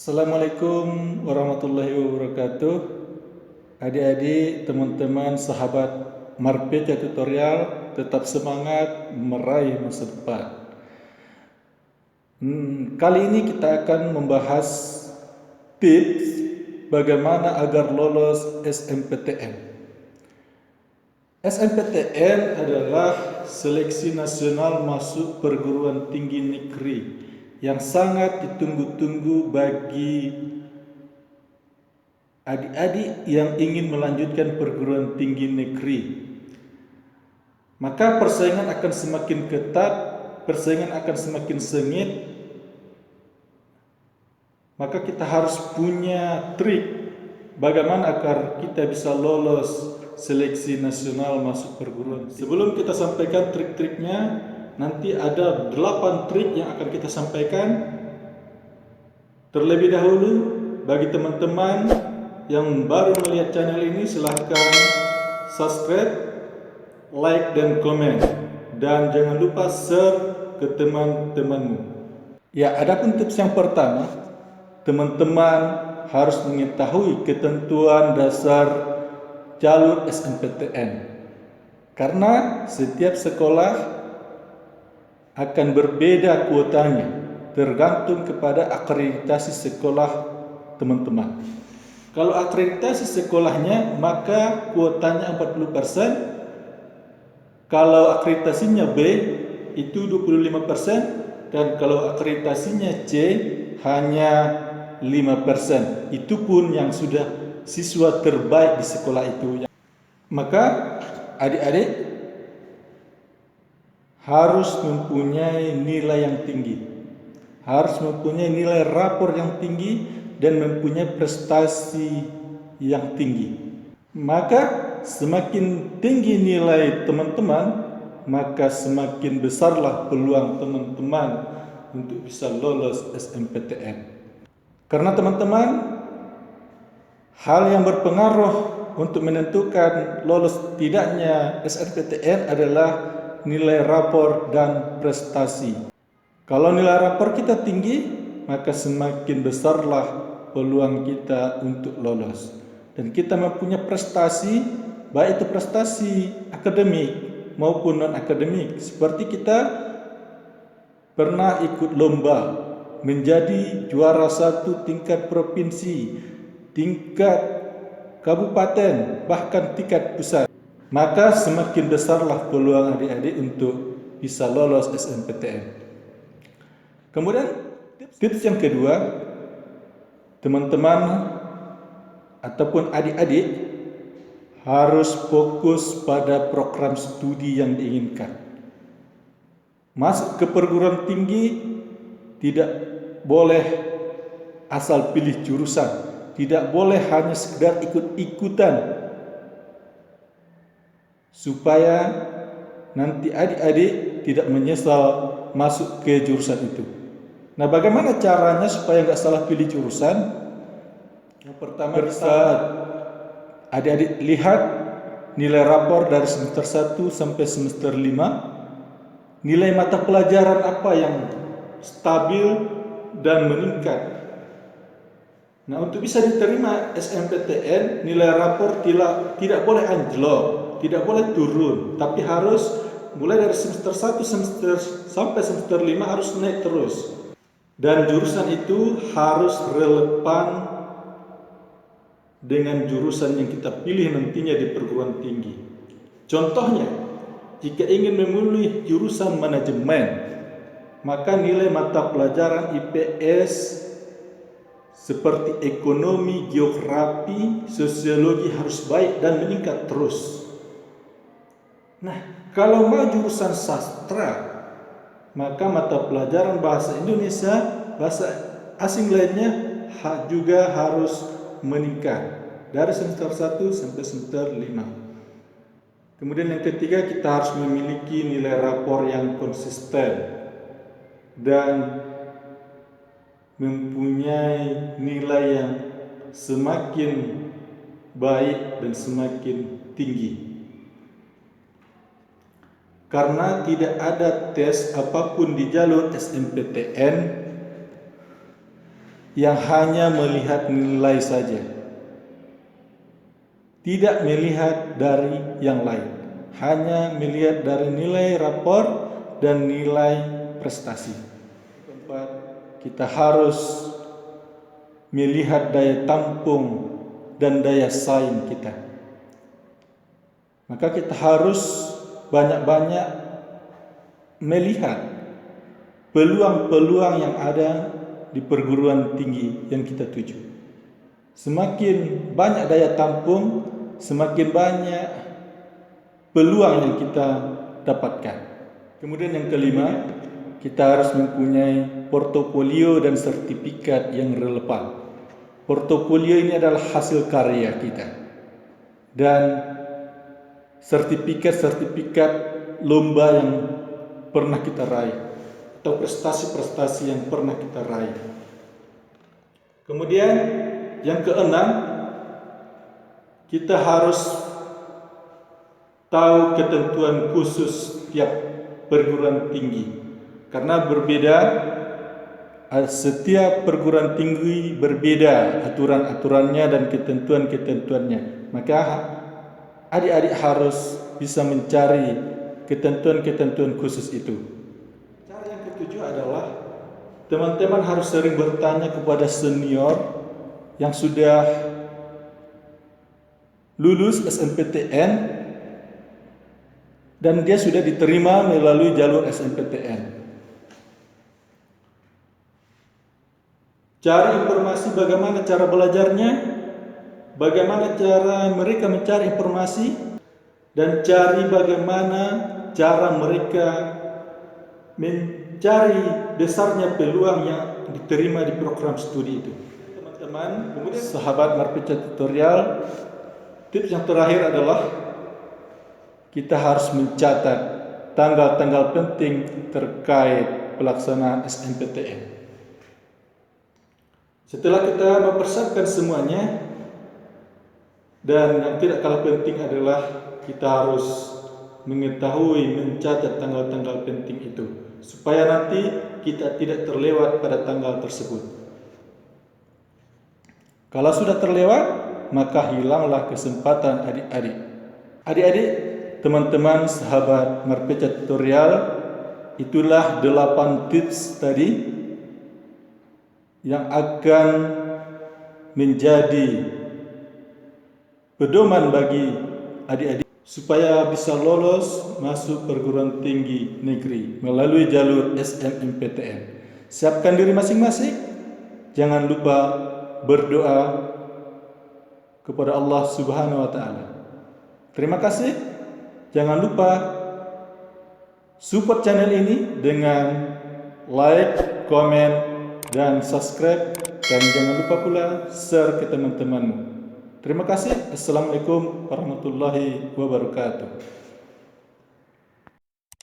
Assalamualaikum warahmatullahi wabarakatuh. Adik-adik, teman-teman, sahabat Marpedia Tutorial, tetap semangat meraih masa depan. Kali ini kita akan membahas tips bagaimana agar lolos SNMPTN. SNMPTN adalah seleksi nasional masuk perguruan tinggi negeri yang sangat ditunggu-tunggu bagi adik-adik yang ingin melanjutkan perguruan tinggi negeri. Maka persaingan akan semakin ketat, persaingan akan semakin sengit. Maka kita harus punya trik bagaimana agar kita bisa lolos seleksi nasional masuk perguruan. Sebelum kita sampaikan trik-triknya, nanti ada 8 trik yang akan kita sampaikan. Terlebih dahulu, bagi teman-teman yang baru melihat channel ini, silahkan subscribe, like, dan komen. Dan jangan lupa share ke teman-temanmu. Ya, adapun tips yang pertama, teman-teman harus mengetahui ketentuan dasar jalur SNMPTN. Karena setiap sekolah akan berbeda kuotanya, tergantung kepada akreditasi sekolah teman-teman. Kalau akreditasi sekolahnya, maka kuotanya 40%. Kalau akreditasinya B, itu 25%. Dan kalau akreditasinya C, hanya 5%. Itu pun yang sudah siswa terbaik di sekolah itu. Maka adik-adik harus mempunyai nilai yang tinggi, harus mempunyai nilai rapor yang tinggi, dan mempunyai prestasi yang tinggi. Maka semakin tinggi nilai teman-teman, maka semakin besarlah peluang teman-teman untuk bisa lolos SNMPTN. Karena teman-teman, hal yang berpengaruh untuk menentukan lolos tidaknya SNMPTN adalah nilai rapor dan prestasi. Kalau nilai rapor kita tinggi, maka semakin besarlah peluang kita untuk lolos. Dan kita mempunyai prestasi, baik itu prestasi akademik maupun non-akademik. Seperti kita pernah ikut lomba menjadi juara 1 tingkat provinsi, tingkat kabupaten, bahkan tingkat pusat. Maka semakin besarlah peluang adik-adik untuk bisa lolos SNMPTN. Kemudian tips yang kedua, teman-teman ataupun adik-adik harus fokus pada program studi yang diinginkan. Masuk ke perguruan tinggi tidak boleh asal pilih jurusan, tidak boleh hanya sekedar ikut-ikutan, supaya nanti adik-adik tidak menyesal masuk ke jurusan itu. Nah, bagaimana caranya supaya nggak salah pilih jurusan? Yang pertama, bisa adik-adik lihat nilai rapor dari semester 1 sampai semester 5. Nilai mata pelajaran apa yang stabil dan meningkat. Nah, untuk bisa diterima SNMPTN, nilai rapor tidak boleh anjlok, tidak boleh turun, tapi harus mulai dari semester 1 sampai semester 5 harus naik terus. Dan jurusan itu harus relevan dengan jurusan yang kita pilih nantinya di perguruan tinggi. Contohnya, jika ingin memilih jurusan manajemen, maka nilai mata pelajaran IPS seperti ekonomi, geografi, sosiologi harus baik dan meningkat terus. Nah, kalau mau jurusan sastra, maka mata pelajaran bahasa Indonesia, bahasa asing lainnya juga harus meningkat dari semester 1 sampai semester 5. Kemudian yang ketiga, kita harus memiliki nilai rapor yang konsisten dan mempunyai nilai yang semakin baik dan semakin tinggi. Karena tidak ada tes apapun di jalur SNMPTN yang hanya melihat nilai saja, tidak melihat dari yang lain, hanya melihat dari nilai rapor dan nilai prestasi. Keempat, kita harus melihat daya tampung dan daya saing kita. Maka kita harus banyak-banyak melihat peluang-peluang yang ada di perguruan tinggi yang kita tuju. Semakin banyak daya tampung, semakin banyak peluang yang kita dapatkan. Kemudian yang kelima, kita harus mempunyai portofolio dan sertifikat yang relevan. Portofolio ini adalah hasil karya kita, dan sertifikat lomba yang pernah kita raih atau prestasi-prestasi yang pernah kita raih. Kemudian yang keenam, kita harus tahu ketentuan khusus tiap perguruan tinggi, karena berbeda, setiap perguruan tinggi berbeda aturan-aturannya dan ketentuan-ketentuannya. Maka adik-adik harus bisa mencari ketentuan-ketentuan khusus itu. Cara yang ketujuh adalah teman-teman harus sering bertanya kepada senior yang sudah lulus SNMPTN dan dia sudah diterima melalui jalur SNMPTN. Cari informasi bagaimana cara belajarnya, bagaimana cara mereka mencari informasi, dan cari bagaimana cara mereka mencari besarnya peluang yang diterima di program studi itu. Teman-teman, kemudian sahabat Marpeca Tutorial, tips yang terakhir adalah kita harus mencatat tanggal-tanggal penting terkait pelaksanaan SNMPTN. Setelah kita mempersiapkan semuanya, dan yang tidak kalah penting adalah kita harus mengetahui, mencatat tanggal-tanggal penting itu, supaya nanti kita tidak terlewat pada tanggal tersebut. Kalau sudah terlewat, maka hilanglah kesempatan adik-adik. Adik-adik, teman-teman, sahabat Marpeca Tutorial, itulah 8 tips tadi yang akan menjadi pedoman bagi adik-adik supaya bisa lolos masuk perguruan tinggi negeri melalui jalur SNMPTN. Siapkan diri masing-masing. Jangan lupa berdoa kepada Allah Subhanahu wa taala. Terima kasih. Jangan lupa support channel ini dengan like, komen, dan subscribe, dan jangan lupa pula share ke teman-temanmu. Terima kasih. Assalamualaikum warahmatullahi wabarakatuh.